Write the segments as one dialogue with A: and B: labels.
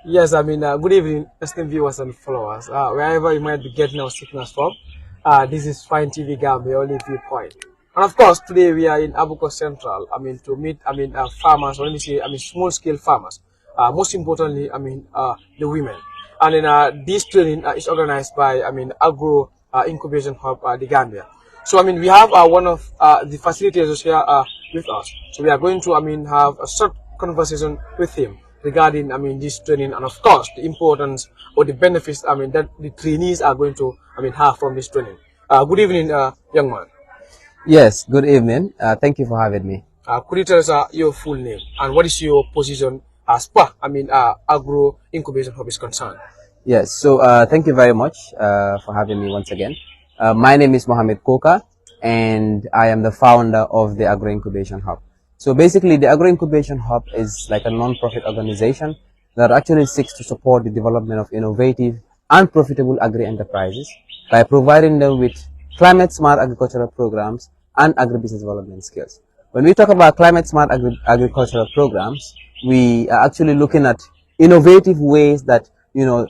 A: Yes, good evening, esteemed viewers and followers. Wherever you might be getting our signals from, this is Fine TV Gambia, only viewpoint. And of course, today we are in Abuko Central, to meet, farmers, or let me say, small scale farmers. Most importantly, the women. And then, this training is organized by, Agro Incubation Hub, the Gambia. So, we have one of the facilitators here with us. So, we are going to, have a short conversation with him regarding, this training and, of course, the importance or the benefits, that the trainees are going to, have from this training. Good evening, young man.
B: Yes, good evening. Thank you for having me.
A: Could you tell us your full name and what is your position as per, Agro Incubation Hub is concerned?
B: Yes, so thank you very much for having me once again. My name is Mohammed Koka, and I am the founder of the Agro Incubation Hub. So basically, the Agro Incubation Hub is like a non-profit organization that actually seeks to support the development of innovative and profitable agri-enterprises by providing them with climate-smart agricultural programs and agribusiness development skills. When we talk about climate-smart agricultural programs, we are actually looking at innovative ways that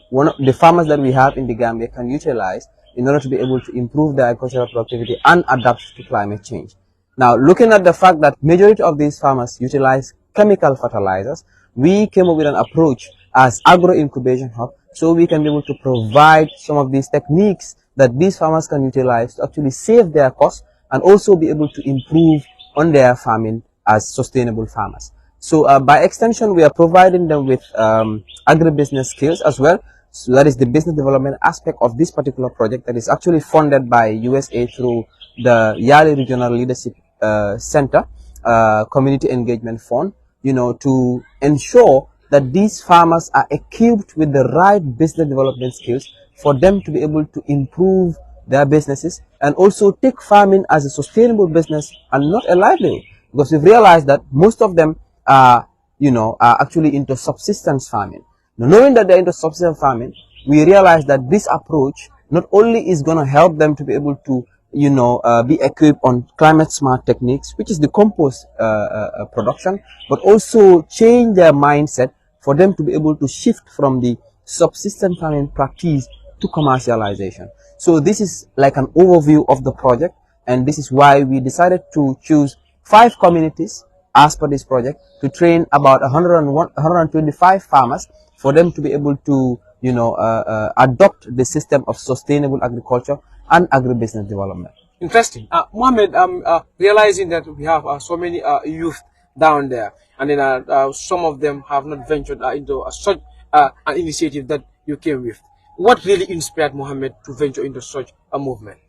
B: one of the farmers that we have in the Gambia can utilize in order to be able to improve their agricultural productivity and adapt to climate change. Now, looking at the fact that majority of these farmers utilize chemical fertilizers, we came up with an approach as Agro Incubation Hub so we can be able to provide some of these techniques that these farmers can utilize to actually save their costs and also be able to improve on their farming as sustainable farmers. So by extension, we are providing them with agribusiness skills as well. So that is the business development aspect of this particular project that is actually funded by USA through the Yali Regional Leadership Center Community Engagement Fund, to ensure that these farmers are equipped with the right business development skills for them to be able to improve their businesses and also take farming as a sustainable business and not a livelihood. Because we've realized that most of them are actually into subsistence farming. Now, knowing that they're into subsistence farming, we realize that this approach not only is going to help them to be able to be equipped on climate smart techniques, which is the compost production, but also change their mindset for them to be able to shift from the subsistence farming practice to commercialization. So this is like an overview of the project, and this is why we decided to choose 5 communities as per this project to train about 125 farmers for them to be able to adopt the system of sustainable agriculture and agribusiness development.
A: Interesting. Mohammed, realizing that we have so many youth down there, and then some of them have not ventured into such an initiative that you came with. What really inspired Mohammed to venture into such a movement?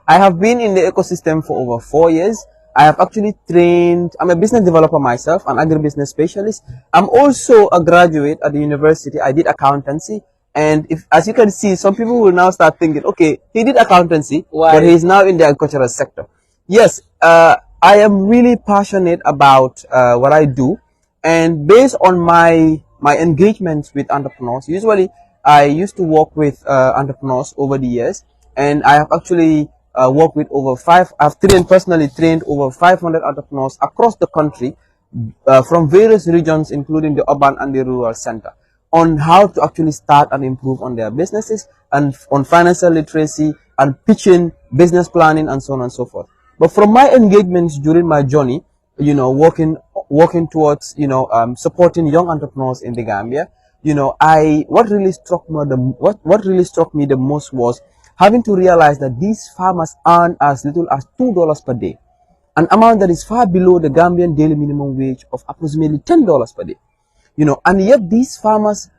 B: I have been in the ecosystem for over 4 years. I have actually trained, I'm a business developer myself, an agribusiness specialist. I'm also a graduate at the university. I did accountancy. And if, as you can see, some people will now start thinking, okay, he did accountancy, but he's now in the agricultural sector. Yes, I am really passionate about what I do. And based on my engagements with entrepreneurs, usually I used to work with entrepreneurs over the years. And I have actually worked with I've personally trained over 500 entrepreneurs across the country from various regions, including the urban and the rural center, on how to actually start and improve on their businesses and on financial literacy and pitching, business planning, and so on and so forth. But from my engagements during my journey, working towards, supporting young entrepreneurs in the Gambia, what really struck me the most was having to realize that these farmers earn as little as $2 per day, an amount that is far below the Gambian daily minimum wage of approximately $10 per day. And yet these farmers,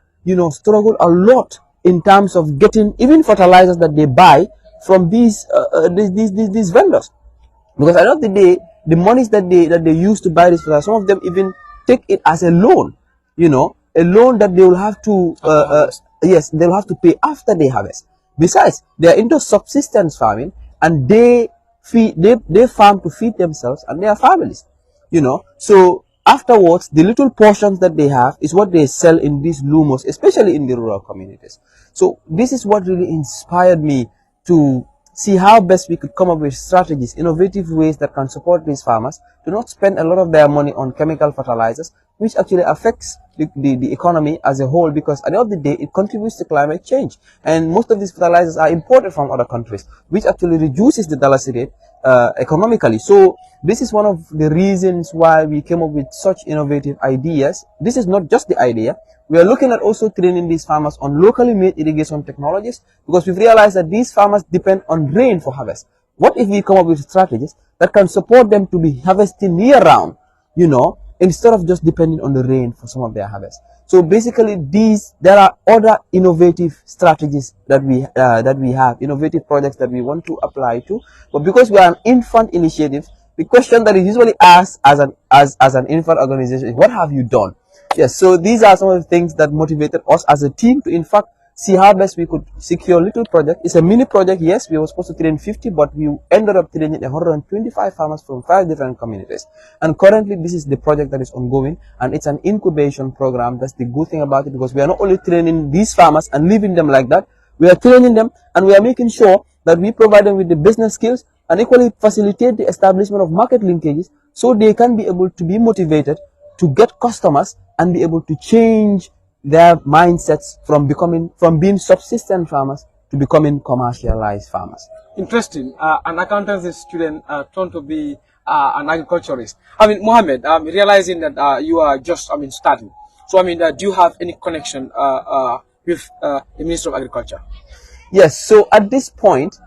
B: struggle a lot in terms of getting even fertilizers that they buy from these vendors. Because at the end of the day, the monies that they use to buy this fertilizer, some of them even take it as a loan, a loan that they will have to, yes, they'll have to pay after they harvest. Besides, they are into subsistence farming and they farm to feed themselves and their families, So afterwards, the little portions that they have is what they sell in these lumos, especially in the rural communities. So this is what really inspired me to see how best we could come up with strategies, innovative ways that can support these farmers to not spend a lot of their money on chemical fertilizers, which actually affects the economy as a whole, because at the end of the day, it contributes to climate change. And most of these fertilizers are imported from other countries, which actually reduces the dalasi rate economically. So this is one of the reasons why we came up with such innovative ideas. This is not just the idea. We are looking at also training these farmers on locally made irrigation technologies, because we've realized that these farmers depend on rain for harvest. What if we come up with strategies that can support them to be harvesting year round, instead of just depending on the rain for some of their harvest? So basically, there are other innovative strategies that we have, innovative projects that we want to apply to. But because we are an infant initiative, the question that is usually asked as an infant organization is, what have you done? Yes, so these are some of the things that motivated us as a team to, in fact, see how best we could secure a little project. It's a mini project, yes. We were supposed to train 50, but we ended up training 125 farmers from 5 different communities. And currently, this is the project that is ongoing, and it's an incubation program. That's the good thing about it, because we are not only training these farmers and leaving them like that. We are training them, and we are making sure that we provide them with the business skills and equally facilitate the establishment of market linkages, so they can be able to be motivated to get customers and be able to change their mindsets from being subsistence farmers to becoming commercialized farmers.
A: Interesting. An accountancy student turned to be an agriculturist. I mean, Mohammed, realizing that you are just, starting. So, do you have any connection with the Minister of Agriculture?
B: Yes. So at this point,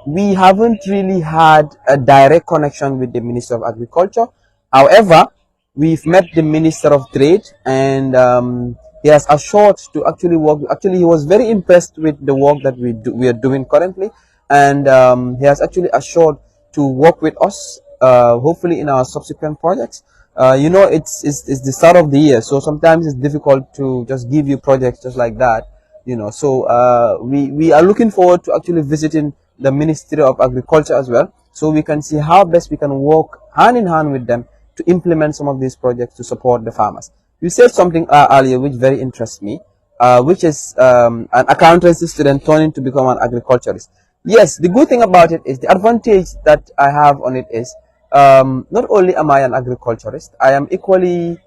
B: we haven't really had a direct connection with the Minister of Agriculture. However, we've met the Minister of Trade, and he has assured to actually work. Actually, he was very impressed with the work that we are doing currently, and he has actually assured to work with us, hopefully in our subsequent projects. It's the start of the year, so sometimes it's difficult to just give you projects just like that. So we are looking forward to actually visiting the Ministry of Agriculture as well, so we can see how best we can work hand in hand with them to implement some of these projects to support the farmers. You said something earlier which very interests me, which is an accountancy student turning to become an agriculturist. Yes, the good thing about it is the advantage that I have on it is, not only am I an agriculturist, I am equally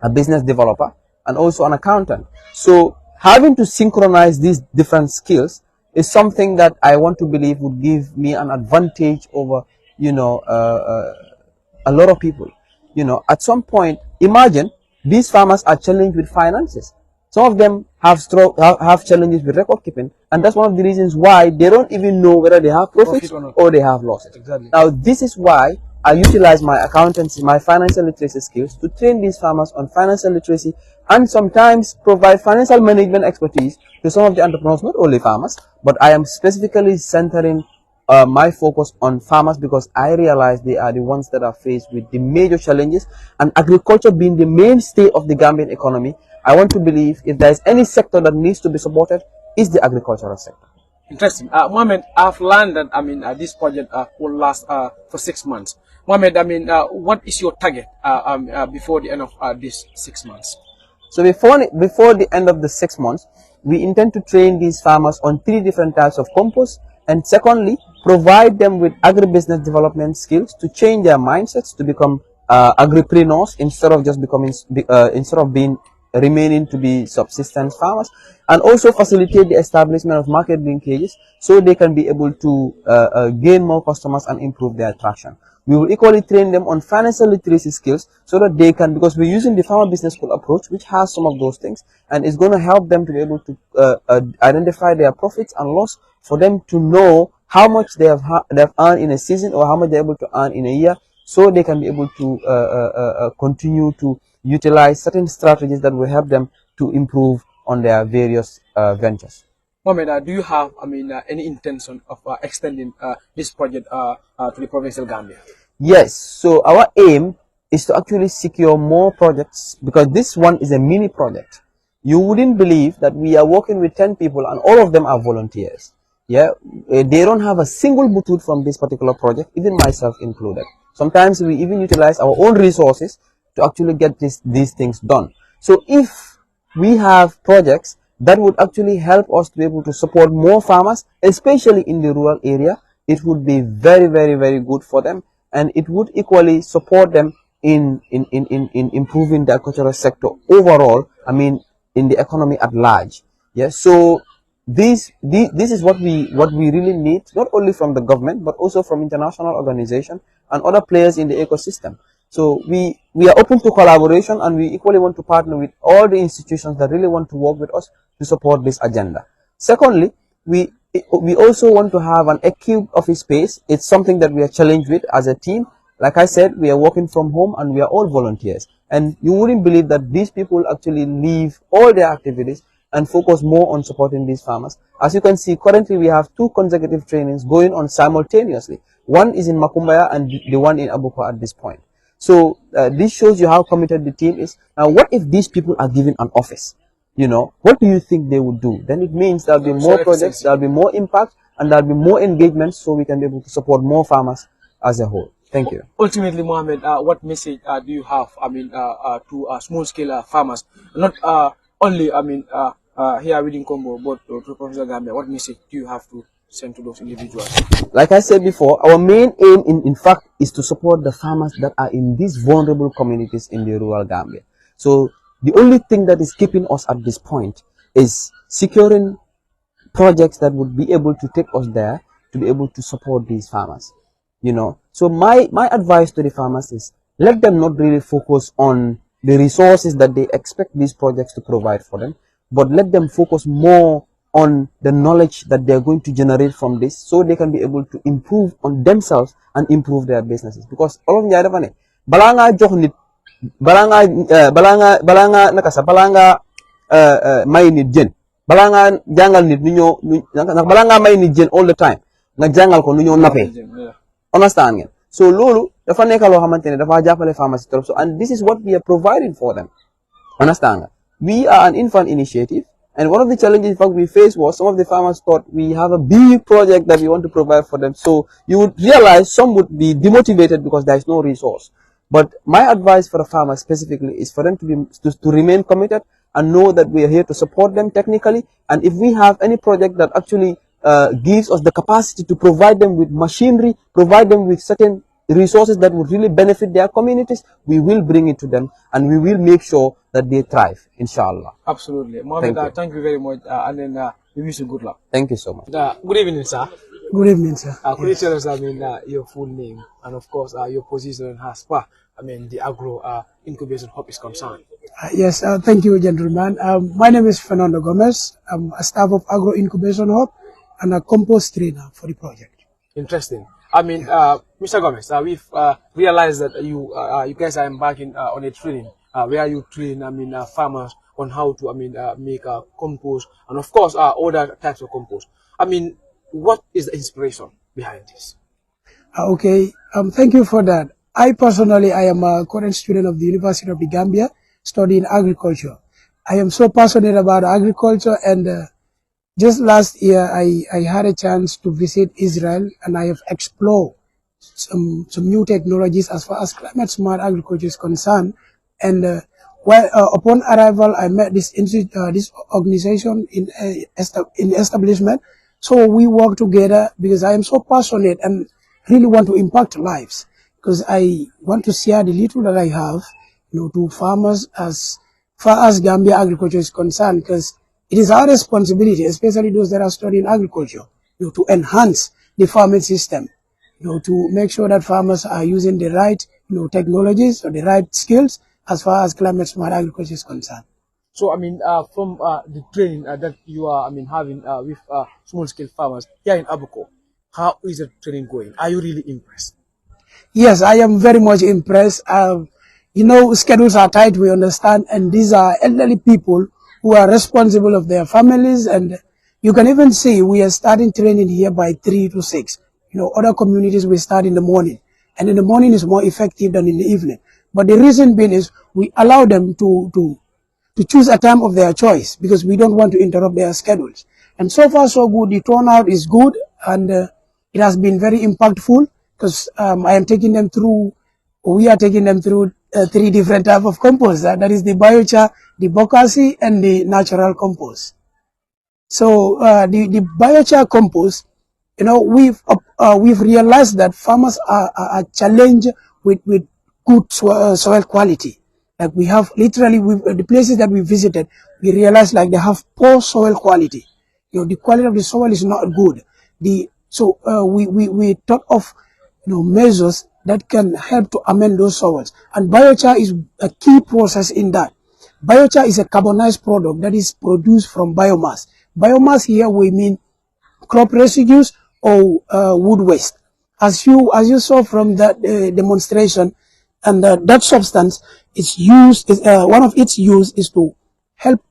B: a business developer and also an accountant. So having to synchronize these different skills is something that I want to believe would give me an advantage over, a lot of people. At some point, imagine these farmers are challenged with finances. Some of them have challenges with record keeping, and that's one of the reasons why they don't even know whether they have profits or they have losses.
A: Exactly.
B: Now, this is why I utilize my accountancy, my financial literacy skills to train these farmers on financial literacy, and sometimes provide financial management expertise to some of the entrepreneurs, not only farmers, but I am specifically centering my focus on farmers, because I realize they are the ones that are faced with the major challenges, and agriculture being the mainstay of the Gambian economy, I want to believe if there is any sector that needs to be supported, is the agricultural sector.
A: Interesting. Mohammed, I've learned that, this project will last for 6 months. Mohammed, what is your target before the end of these 6 months?
B: So before the end of the 6 months, we intend to train these farmers on 3 different types of compost, and secondly, provide them with agribusiness development skills to change their mindsets to become agripreneurs instead of remaining to be subsistence farmers, and also facilitate the establishment of market linkages so they can be able to gain more customers and improve their traction. We will equally train them on financial literacy skills so that they can, because we're using the farmer business school approach, which has some of those things, and it's going to help them to be able to identify their profits and loss, for them to know how much they have earned in a season or how much they're able to earn in a year, so they can be able to continue to utilize certain strategies that will help them to improve on their various ventures.
A: Mohammed, do you have, any intention of extending this project to the provincial Gambia?
B: Yes. So our aim is to actually secure more projects, because this one is a mini project. You wouldn't believe that we are working with 10 people and all of them are volunteers. Yeah, they don't have a single butut from this particular project, even myself included. Sometimes we even utilize our own resources to actually get these things done. So if we have projects that would actually help us to be able to support more farmers, especially in the rural area. It would be very, very, very good for them, and it would equally support them in improving the agricultural sector overall. I mean, in the economy at large. Yes. So this is what we really need, not only from the government but also from international organizations and other players in the ecosystem. So we are open to collaboration, and we equally want to partner with all the institutions that really want to work with us to support this agenda. Secondly, we also want to have an acute office space. It's something that we are challenged with as a team. Like I said, we are working from home and we are all volunteers. And you wouldn't believe that these people actually leave all their activities and focus more on supporting these farmers. As you can see, currently we have 2 consecutive trainings going on simultaneously. One is in Makumbaya and the one in Abuko at this point. So this shows you how committed the team is. Now, what if these people are given an office? What do you think they would do? Then it means there'll be more projects, there'll be more impact, and there'll be more engagement, so we can be able to support more farmers as a whole. Thank you.
A: Ultimately, Mohammed, what message do you have? I mean, to small-scale farmers, not only here within Congo, but to Professor Gambia. What message do you have to send to those individuals?
B: Like I said before, our main aim, in fact, is to support the farmers that are in these vulnerable communities in the rural Gambia. So the only thing that is keeping us at this point is securing projects that would be able to take us there to be able to support these farmers. So my advice to the farmers is, let them not really focus on the resources that they expect these projects to provide for them, but let them focus more on the knowledge that they're going to generate from this, so they can be able to improve on themselves and improve their businesses. Because all of the balanga jox nit balanga may nit jen, balanga jangal nit ñu balanga may nit jen all the time nga jangal ko ñu napé. Understand ngeen? So lolu dafa nekk loo xamantene dafa jàppale farmers trop. So, and this is what we are providing for them. Understand nga? We are an infant initiative, and one of the challenges in fact we faced was some of the farmers thought we have a big project that we want to provide for them. So you would realize some would be demotivated because there is no resource. But my advice for the farmers specifically is for them to remain committed and know that we are here to support them technically. And if we have any project that actually gives us the capacity to provide them with machinery, provide them with certain resources that would really benefit their communities, we will bring it to them, and we will make sure that they thrive, inshallah.
A: Absolutely. Mohammed, thank you very much, and then we wish you good luck.
B: Thank you so much.
A: Good evening, sir.
C: Good evening, sir.
A: Could you tell us, your full name and, of course, your position as far, the agro incubation hub is concerned?
C: Yes, thank you, gentlemen. My name is Fernando Gomez. I'm a staff of Agro Incubation Hub and a compost trainer for the project.
A: Interesting. Mr. Gomez, we've realized that you guys are embarking on a training where you train, farmers on how to, make compost and, of course, other types of compost. What is the inspiration behind this?
C: Okay. Thank you for that. I am a current student of the University of the Gambia studying agriculture. I am so passionate about agriculture, and just last year I had a chance to visit Israel, and I have explored some new technologies as far as climate smart agriculture is concerned. And upon arrival, I met this organization in establishment. So we work together because I am so passionate and really want to impact lives, because I want to share the little that I have, to farmers as far as Gambia agriculture is concerned, because it is our responsibility, especially those that are studying agriculture, to enhance the farming system, to make sure that farmers are using the right, technologies or the right skills as far as climate smart agriculture is concerned.
A: So, from the training that you are, having with small-scale farmers here in Abuko, how is the training going? Are you really impressed?
C: Yes, I am very much impressed. Schedules are tight, we understand, and these are elderly people who are responsible of their families, and you can even see we are starting training here by 3 to 6. Other communities we start in the morning, and in the morning is more effective than in the evening. But the reason being is we allow them to choose a time of their choice, because we don't want to interrupt their schedules. And so far so good. The turnout is good, and it has been very impactful, because we are taking them through 3 different types of compost. That is the biochar, the bokashi, and the natural compost. So the biochar compost, we've realized that farmers are challenged with good soil quality. Like we have literally the places that we visited, we realized like they have poor soil quality. The quality of the soil is not good. We thought of measures that can help to amend those soils, and biochar is a key process in that. Biochar is a carbonized product that is produced from biomass. Biomass here we mean crop residues or wood waste. As you saw from that demonstration, and that substance is used. One of its use is to help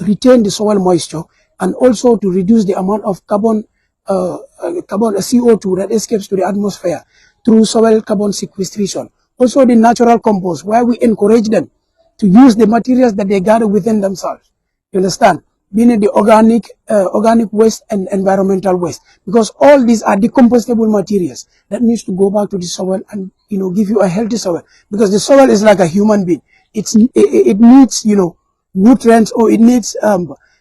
C: retain the soil moisture and also to reduce the amount of carbon CO2 that escapes to the atmosphere through soil carbon sequestration. Also the natural compost, where we encourage them to use the materials that they gather within themselves. You understand? Meaning the organic waste and environmental waste, because all these are decomposable materials that needs to go back to the soil and give you a healthy soil, because the soil is like a human being. It needs nutrients, or it needs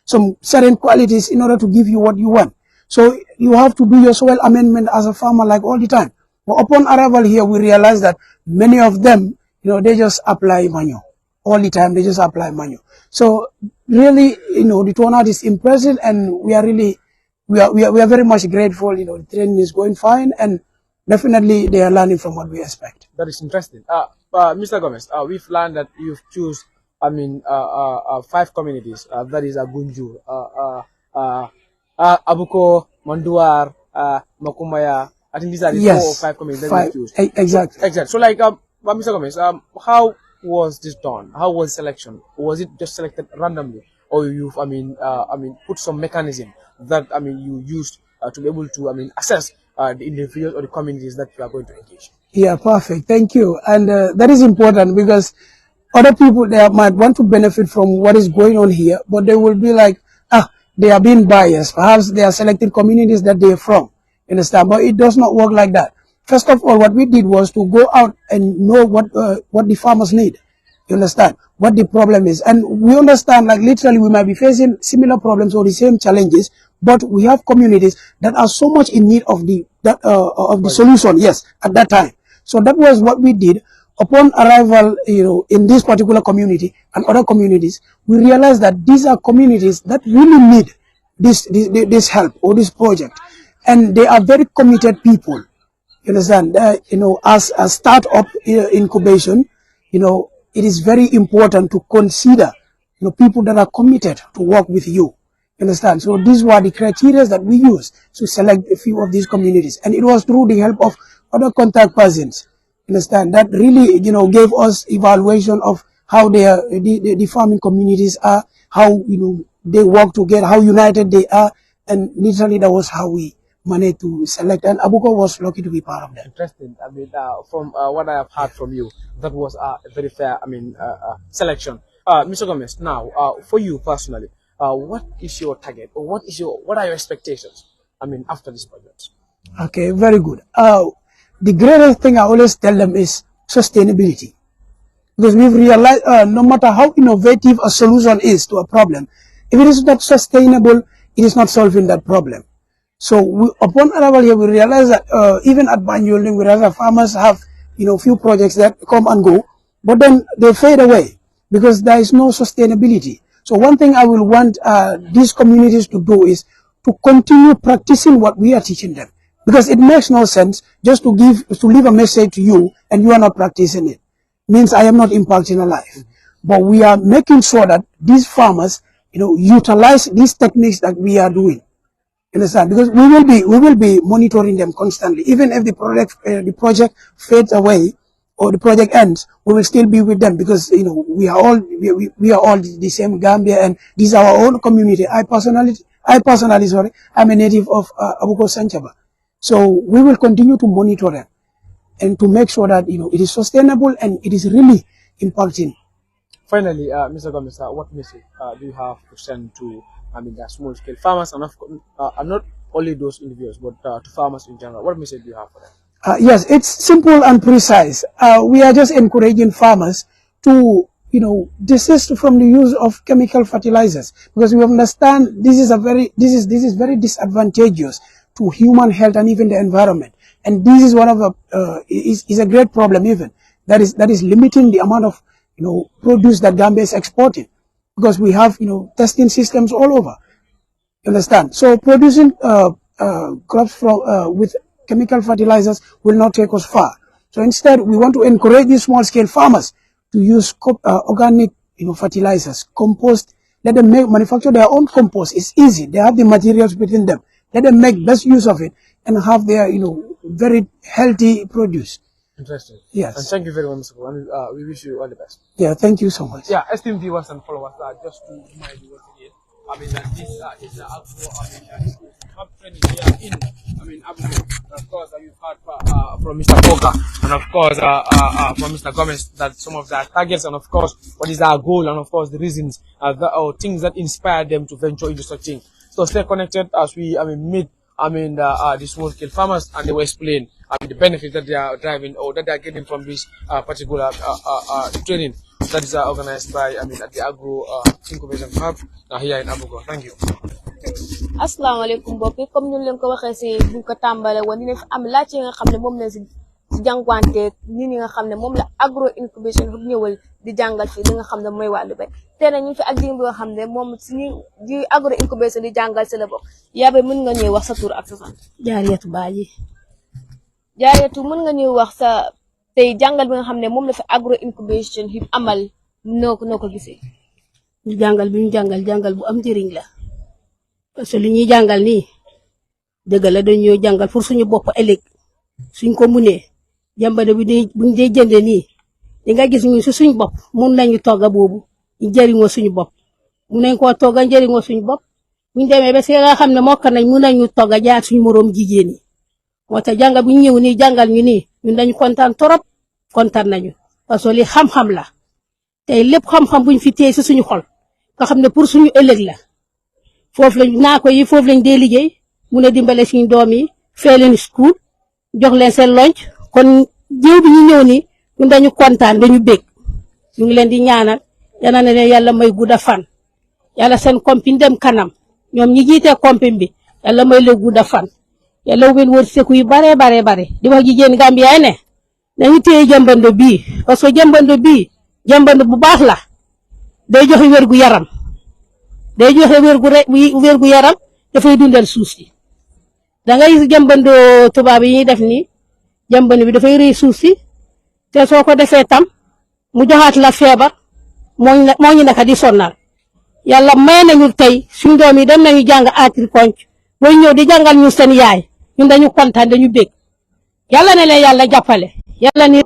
C: some certain qualities in order to give you what you want. So you have to do your soil amendment as a farmer like all the time. But upon arrival here, we realize that many of them, they just apply manure all the time. They just apply manure. So really, the turnout is impressive, and we are very much grateful. The training is going fine, and definitely they are learning from what we expect.
A: That is interesting. Mr. Gomez, we've learned that you've choose, 5 communities. That is Gunjur, Abuko, Manduar, Makumaya. I think these are the 4 or 5 communities that you choose.
C: Exactly.
A: Exactly. So, like, Mr. Gomez, how was this done? How was selection? Was it just selected randomly, or you've, put some mechanism that you used to be able to, assess the individuals or the communities that you are going to engage?
C: Yeah, perfect. Thank you. And that is important, because other people, they might want to benefit from what is going on here, but they will be like, they are being biased. Perhaps they are selecting communities that they are from. You understand? But it does not work like that. First of all, what we did was to go out and know what the farmers need. You understand? What the problem is. And we understand, like, literally we might be facing similar problems or the same challenges, but we have communities that are so much in need of the solution, yes, at that time. So that was what we did. Upon arrival, in this particular community and other communities, we realized that these are communities that really need this help or this project, and they are very committed people. You understand? As a startup incubation, it is very important to consider, people that are committed to work with you. You understand? So these were the criteria that we used to select a few of these communities, and it was through the help of other contact persons. Understand, that really gave us evaluation of how the farming communities are, how they work together, how united they are, and literally that was how we managed to select, and Abuko was lucky to be part of that.
A: Interesting. From what I have heard from you, that was a very fair selection. Mr. Gomez, now for you personally, what is your target, or what are your expectations after this project?
C: Okay, very good. The greatest thing I always tell them is sustainability. Because we've realized no matter how innovative a solution is to a problem, if it is not sustainable, it is not solving that problem. So upon arrival here, we realize that even at Banjul, we realize that farmers have few projects that come and go, but then they fade away because there is no sustainability. So one thing I will want these communities to do is to continue practicing what we are teaching them. Because it makes no sense just to leave a message to you and you are not practicing it. Means I am not impacting a life. But we are making sure that these farmers, utilize these techniques that we are doing. Understand? Because we will be monitoring them constantly. Even if the project fades away or the project ends, we will still be with them, because we are all the same Gambia, and this is our own community. I personally, I'm a native of Abuko Sanchaba. So we will continue to monitor them and to make sure that it is sustainable and it is really impacting.
A: Finally, Mr. Gomez, what message do you have to send to the small scale farmers, and not only those individuals, but to farmers in general? What message do you have for them?
C: Yes, it's simple and precise. We are just encouraging farmers to desist from the use of chemical fertilizers, because we understand this is very disadvantageous to human health and even the environment. And this is one of the is a great problem even that is limiting the amount of produce that Gambia is exporting, because we have testing systems all over. You understand? So producing crops from with chemical fertilizers will not take us far. So instead, we want to encourage these small-scale farmers to use organic fertilizers, compost. Let them manufacture their own compost. It's easy. They have the materials within them. Let them make best use of it and have their very healthy produce.
A: Interesting.
C: Yes.
A: And thank you very much, Mr. And we wish you all the best.
C: Yeah, thank you so much.
A: Yeah, esteemed viewers and followers, just to remind you once again, that this is the hub training here in Abuja. And of course, you've heard from Mr. Coker and of course from Mr. Gomez that some of their targets and of course what is our goal and of course the reasons or things that inspire them to venture into such things. So stay connected as we meet the small scale farmers, and they will explain the benefits that they are driving or that they are getting from this particular training that is organized by at the Agro Incubation Hub here in Abuja. Thank you.
D: Asalaamaaleykum mbokk yi, comme ñu leen ko waxee si buñ ko tàmbale woon dina fi am laaj yi nga xam ne moom lañ si jànkuwanteeg nit ñi nga xam ne moom la Agro Incubation Hub ñëwal di jàngal fi li nga xam ne mooy wàllu bay. Tey nag ñu fi ak jigéen bi nga xam ne moom si di Agro Incubation di jàngal si la bokk. Yaa ba mën nga ñëw wax sa tur ak sa sant.
E: Jaariyatu Baaji.
D: Jaariyatu mën nga ñëw wax sa tey jàngal bi nga xam ne moom la fi Agro Incubation Hub amal noo ko gisee.
E: Ñu jàngal bi ñu jàngal bu am njëriñ la. Parce que li ñuy jàngal nii dëgg la dañoo jàngal pour suñu bopp ëllëg suñ ko munee jàmbale buñ dee jëndee nii di nga gis ñu si suñ bopp mun nañu togga boobu ñu jëriñoo suñu bopp mun nañ koo togga njëriñoo suñu bopp buñ demee ba si nga xam ne mokk nañ mun nañu togga jaar suñu moroom jigéen ñi moo tax jàngal bu ñu ñëw nii jàngal ñu nii ñun dañu kontaan torop kontaan nañu parce que li xam-xam la tey lépp xam-xam buñ fi téye si suñu xol nga xam ne pour suñu ëllëg la. Foofu lañ naako yi foofu lañ dee liggéey mun a dimbale suñu doom yi fee leen school jox leen seen lunch kon jiw bi ñu ñëw nii ñun dañu kontaan dañu bég ñu ngi leen di ñaanal yana ne leen yàlla may gudda fan yàlla seen compine dem kanam ñoom ñi jiitee compine bi yàlla may leen gudda fan yàlla ubbil wërsëg yu bare di wax jigéen Gambia ne nañu téye jàmbando bii parce que jàmbando bu baax la day joxe wér gu yaram. day joxe wér gu yaram dafay dundal suuf si da ngay jàmbandoo tubaab yi ñuy def nii jàmband bi dafay rëy suuf si te soo ko defee tam mu joxaat la feebar moo ñu naka di sonnal yàlla may nañu tey suñu doom yi dem nañu jàng agriculture booy ñëw di jàngal ñu seen yaay ñun dañu kontaan dañu bég yàlla ne leen yàlla jàppale yàlla ni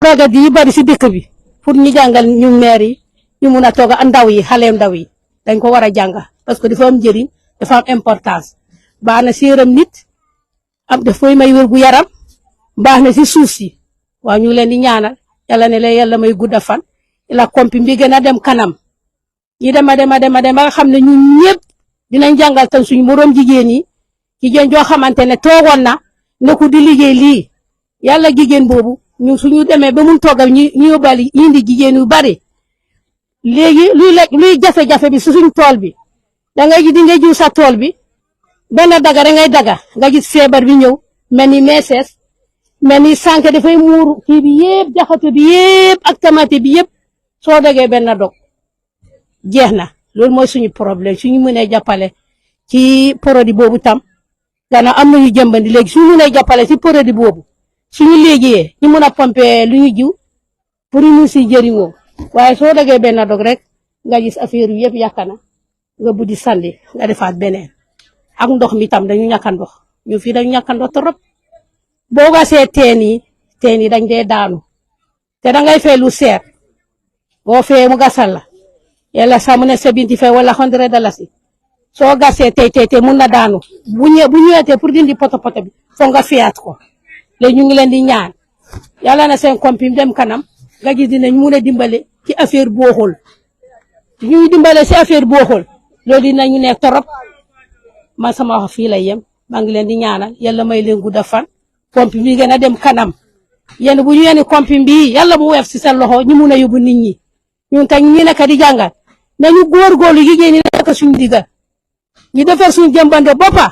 E: ragat yi bari si dëkk bi pour ñu jàngal ñu maire yi ñu mun a toog ndaw yi xale ndaw yi dañ ko war a jàng parce que dafa am njëriñ dafa am importance baax na si yaram nit dafay may wér gu yaram baax na si suuf si waaw ñu leen di ñaanal yàlla ne leen yàlla may gudda fan la kompi bi gën a dem kanam ñi dem nga xam ne ñun ñëpp dinañ jàngal tan suñu moroom jigéen yi jigéen joo xamante ne toogoon na neku di liggéey lii yàlla jigéen boobu ñun suñu demee ba mun toogal ñu yóbbali indi jigéen yu bari léegi luy jafe-jafe bi su suñ tool bi dangay gis di nga jiw sa tool bi benn daga rek ngay daga nga gis feebar bi ñëw mel ni meesees mel ni sànq dafay muuru kii bi yëpp jaxate bi yëpp ak tamate bi yëpp soo dagee benn dog jeex na loolu mooy suñu problème suñu mënee jàppale ci produit boobu tam gannaaw am nañu jëmbandi léegi suñu mënee jàppale ci produit boobu suñu liggéeyee ñu mën a pomper lu ñu jiw pour ñu si jëriñoo waaye soo dagee benn dog rek nga gis affaire yu yëpp yàq na nga buddi sandi nga defaat beneen ak ndox mi tam dañu ñàkk a ndox ñu fii dañu ñàkk a ndox trop boo gasee teen yi dañ dee daanu te dangay fay lu seer boo fee mu gasal la yàlla sax mu ne 75 wala $100 soo gasee tey mun na daanu bu ñëwee pour dindi poto bi foo nga fiyaat ko léegi ñu ngi leen di ñaan yàlla na seen compim dem kanam nga gis dinañ mun a dimbale ci affaire booxul ñuy dimbale si affaire booxul loolu dinañu nekk torop man sama wax fii lay yem maa ngi leen di ñaanal yàlla may leen gudda fan compim bi gën a dem kanam yéen bu ñu yéen compim bi yàlla mu weef si seen loxo ñu mun a yóbbu nit ñi ñun tañ ñi nekk di jàngal nañu góorgóorlu jigéen ñi nekk suñu digga ñu defar suñu jàmbando boppa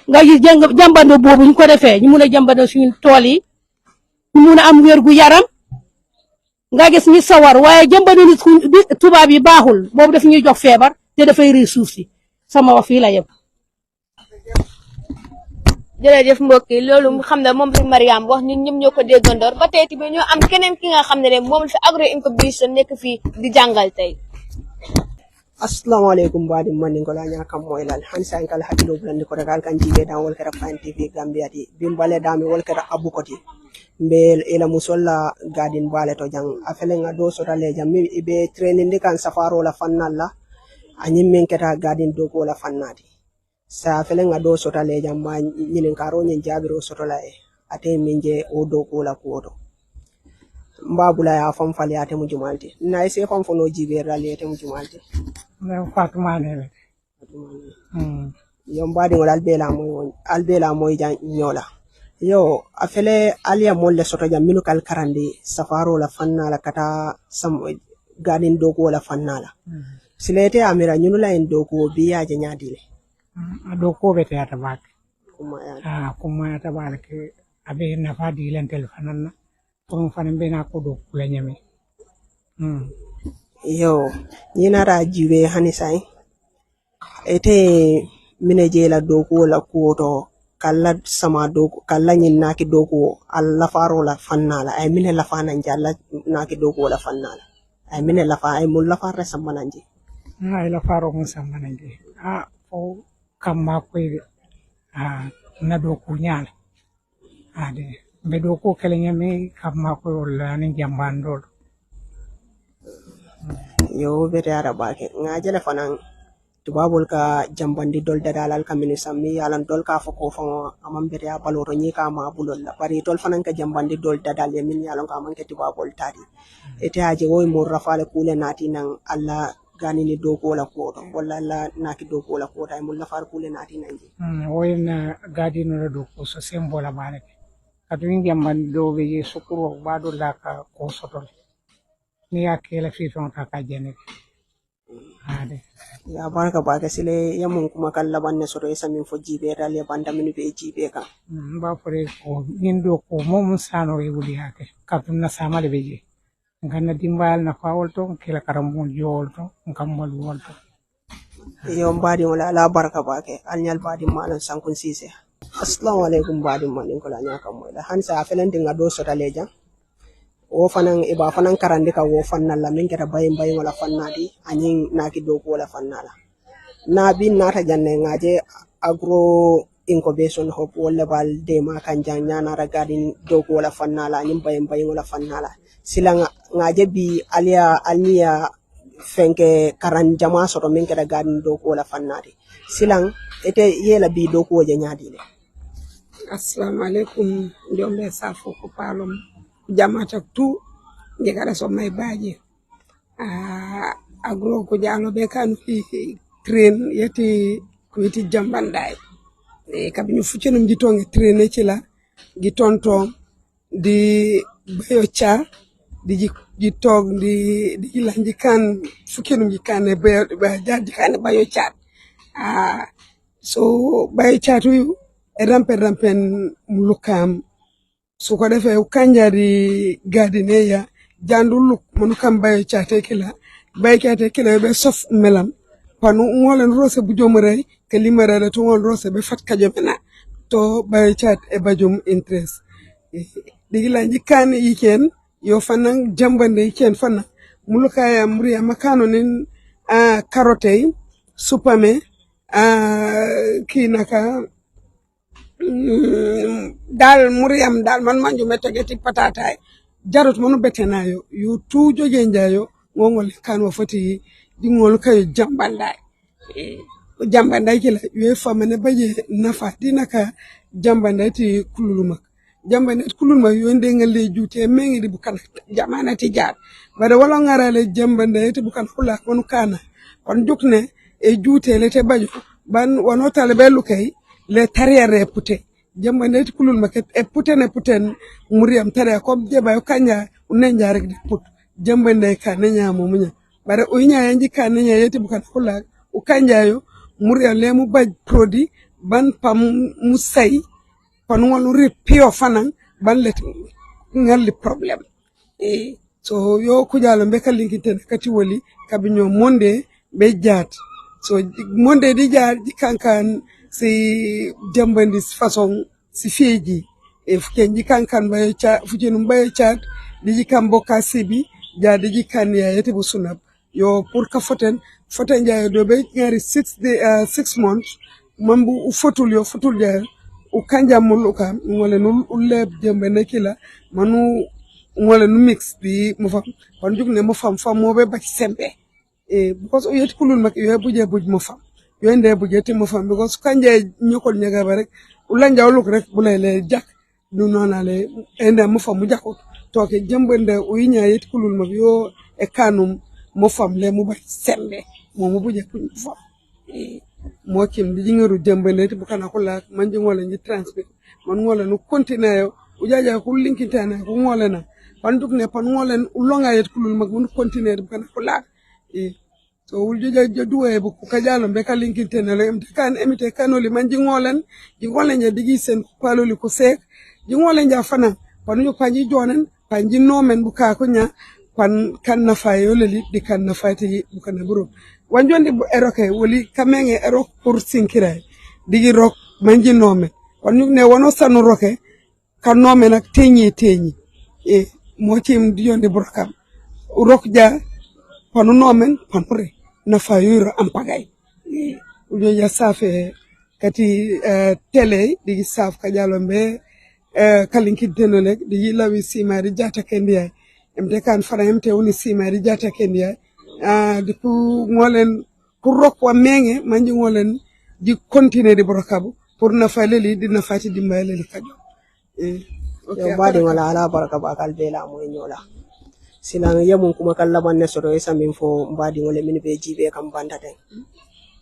E: nga gis jàmbando boobu ñu ko defee ñu mun a jàmbando suñu tool yi ñu mun a am wér gu yaram nga gis ñu sawar waaye jàmbando nit tubaab yi baaxul boobu daf ñuy jox feebar te dafay rii suuf si sama wax fii la yem.
D: jërëjëf mbokk yi loolu xam ne moom la Mariam wax ñun ñëpp ñoo ko déggandoor ba tey tamit ñoo am keneen ki nga xam ne moom la fi agro incubation nekk fii di jàngal tey.
F: Assalamu alaikum badi mani ngola nya kam moylal han sa kala hakilo blandi ko dagal kan jibe dan wol kera fan tv gambia di bimbale dami wol kera abukoti mbel ila musolla gadin bale to jang afele nga do so dale jam mi be training de kan safaro la fannalla anyim men keta gadin do ko la fannati sa afele nga do so dale jam ma nyinin karo nyin jabiro so to la e ate minje o do ko la ko to mbabula ya fam fali ate mu jumalti na ese fam fono jibe rale ate mu jumalti
G: Fatuma ne
F: yo mbadi ngol albela moy jan nyola yo afele alia molle soto jam minu kal karandi safaro la fanna la kata sam gadin dogo la fanna la silete amira nyunu la en dogo biya je nyadile
G: doko bete ata bak
F: kuma
G: kuma ata bak abe na fadi len telefonan na ko fanan be na ko do kula nyame
F: yo nyina ra jiwe hani sai ete mineje la dogo la kuoto kala sama dogo kala nyin naki dogo alla faro la fannala ay mine la fana njalla naki dogo la fannala ay mine la fa ay mul la fara samananje
G: ay la faro mo samananje o kamma ko na do ko nyaale ade be do ko kele nyame kamma ko la ni jambandol
F: yo bete ara bake ngajele fanan tubabul ka jambandi dol dadalal kamini sammi yalan dol ka foko fon amam bete ya baloro nyi ka ma bulol la bari dol fanan ka jambandi dol dadal yemin yalan ka man ke tubabul tadi ete haje woy mo rafale kule nati nan alla gani ni dogo la koto wala la naki dogo la koto ay mulla far kule nati nanji
G: woy na gadi no do ko so sembola mane kadu jambandi do be sukuro bado la ka ko sotol ni akela fi fon ka jene ade
F: ya barka baka sile yamun kuma kallaban ne soro isa min fo jibe dale banda min be jibe ka
G: ba fore ko nindo ko mom sano e wuli hake katum na samale beje ganna dimbal na fawol to kila karamul jol to kamal wol to
F: yo mbadi wala la barka bake alnyal badi malan sankun sise assalamu alaikum badi malin ko la nyaka moyla hansa felende ngado sota leja wo fanan iba fanan karandi ka wo fanna la min keta bayin wala fannadi anyin naki dogo wala fannala na bin nata janne ngaje agro incubation hub wala bal de ma kan janya na ragadin dogo wala fannala anyin bayin wala fannala sila ngaje bi alia fenke karan jama soto min keta gadin dogo wala fannadi silang ete yela bi dogo je nyadi le
H: assalamu alaikum ndombe safo ko palom jamata tu jegara so may baaje agro ko jalo be kan fi train yeti ko yeti jambanday e kabi ñu fuccenum di tongi train ci la di tonton di bayo cha di tog di lanji kan fuccenum di kan ba jadi kan bayo cha so bayo cha tu rampen mulukam su ko defee kanjari gardineya janduluk monu kam bayo chate kila be sof melam panu ngolen rose bu jomre ke limere to ngol rose be fat kajomena to bayo chat e bajum interest digila jikan yiken yo fanan jambande yiken fana mulukaya muriya makano nin carotte supame kinaka dal muriam dal man manju metageti patata jarot monu betenayo yu tujo jenjayo ngol kan wo foti dingol kay jambanda kila yu famane baje nafa dinaka jambanda ti kululuma yu ndengale jute mengi di bukan jamana ti jaar bada wala ngarale jambanda ti bukan hula kono kana on jukne e jute le te bajo ban wonotale belu kay le tariere pute jamba net kulul maket e puten muriam tare ko jeba yo kanya unenja rek di put jambande ka nanya mo munya bare o nya yanji ka nanya yeti bukan kula o kanjayo murya lemu baj produit ban pam musai panwolu repio fanan ban let ngalli problem so yo kujalo be kalinkiten kati woli kabinyo monde be jat so monde di jaar di kankan si jambandi façon si feji fukenji kankan bayo cha fujenu bayo chat di kambo kasibi ja di kan ya yete bu sunab yo pour ka foten ja do be ngari 6 months mambu fotul yo fotul ja u kanja muluka ngole nul ulle jambane kila manu ngole nu mix di mo fam kon jugne mo fam mo be ba sembe because o yeti kulul mak yo buje buj mo fam yo nde buje te mo fam because kanje nyokol nyaga ba rek ulanja uluk rek bulay le jak du nonale ende mo fam mu jakko toke jambande o yinya yeti kulul mak yo e kanum mo fam le mo ba sembe mo buje kuñ fam mo kim di ngaru jambande te bukana ko la man jingole ni transmit man ngola no continue yo ujaja ko linkitana ko ngola na panduk ne pan ngolen ulonga yet kulul mag mun continue bukana ko la so uljuja joduwe bu kajalo be ka linkitana le kan emite kanoli man jingolen ya digi sen paloli ko sek jingolen ja fana panu panji jonen panji nomen buka ko nya pan kan na fayo leli di kan na fati bukana buru wanjondi bu eroke woli kamenge erok pour sinkira digi rok manji nomen panu ne wono sanu roke kan nomen ak tenyi mo tim dionde burkam rok ja panu nomen panure na fayuro ampagay ujo ya safe kati tele digi saf kajalo mbe kalinki denole digi lawi simari jata kendiya emde kan fara emte woni simari jata kendiya di ku ngolen pour rok wa menge manji ngolen di continuer di burkabu pour na faleli di na fati di mbaleli kajo
F: yo badi wala ala baraka bakal bela mo nyola silang yamun kuma kallaban ne soro esa min fo badi wala min be jibe kam bandate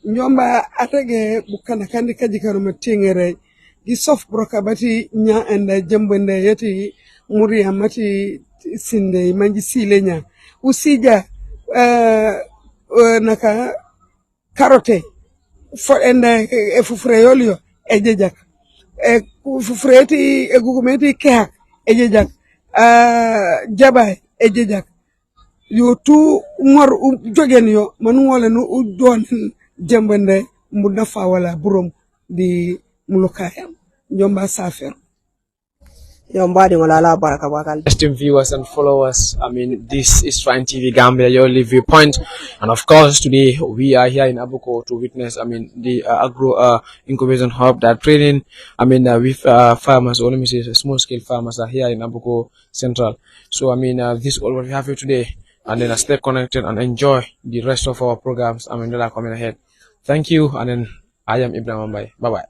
H: nyomba atage bukana kandi kaji karuma tingere di sof broka bati nya anda jambande yati muri amati sinde manji silenya usija naka karote fo enda fufre yolio ejejak fufreti gugumeti kehak ejejak jabay ejejak yo tu ngor jogen yo man wala no don jambande mu nafa wala burum di mulukayam njomba safer
F: yo badi wala ala baraka bakal
A: Esteemed viewers and followers, this is Fine TV Gambia, your live viewpoint, and of course today we are here in Abuko to witness, the agro incubation hub that training, with farmers, or let me say small scale farmers are here in Abuko Central. So this is all what we have here today, and then stay connected and enjoy the rest of our programs. That are coming ahead. Thank you, and then I am Ibrahim Mbai. Bye bye.